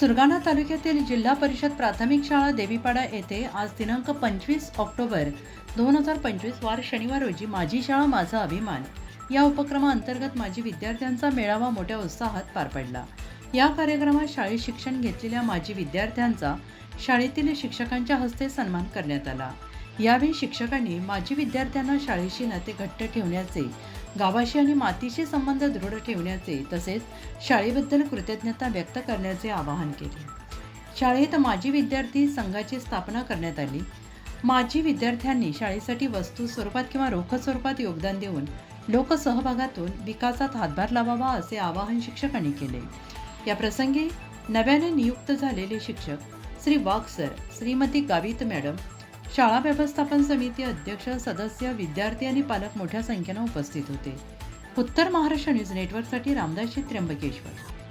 सुरगाणा तालुक्यातील जिल्हा परिषद प्राथमिक शाळा देवीपाडा येथे आज दिनांक 25 ऑक्टोबर 2025 वार शनिवार रोजी माझी शाळा माझा अभिमान या उपक्रमाअंतर्गत माजी विद्यार्थ्यांचा मेळावा मोठ्या उत्साहात पार पडला। या कार्यक्रमात शाळेत शिक्षण घेतलेल्या माजी विद्यार्थ्यांचा शाळेतील शिक्षकांच्या हस्ते सन्मान करण्यात आला। यावेळी शिक्षकांनी माजी विद्यार्थ्यांना शाळेशी नाते घट्ट ठेवण्याचे, गावाशी आणि मातीशी संबंध दृढ ठेवण्याचे तसेच शाळेबद्दल कृतज्ञता व्यक्त करण्याचे आवाहन केले। शाळेत माजी विद्यार्थी संघाची स्थापना करण्यात आली। माजी विद्यार्थ्यांनी शाळेसाठी वस्तू स्वरूपात किंवा रोख स्वरूपात योगदान देऊन लोकसहभागातून विकासात हातभार लावावा असे आवाहन शिक्षकांनी केले। या प्रसंगी नव्याने नियुक्त झालेले शिक्षक श्री वाघ सर, श्रीमती गावित मॅडम, शाळा व्यवस्थापन समिती अध्यक्ष, सदस्य, विद्यार्थी आणि पालक मोठ्या संख्येने उपस्थित होते। उत्तर महाराष्ट्र न्यूज नेटवर्कसाठी रामदासजी त्र्यंबकेश्वर।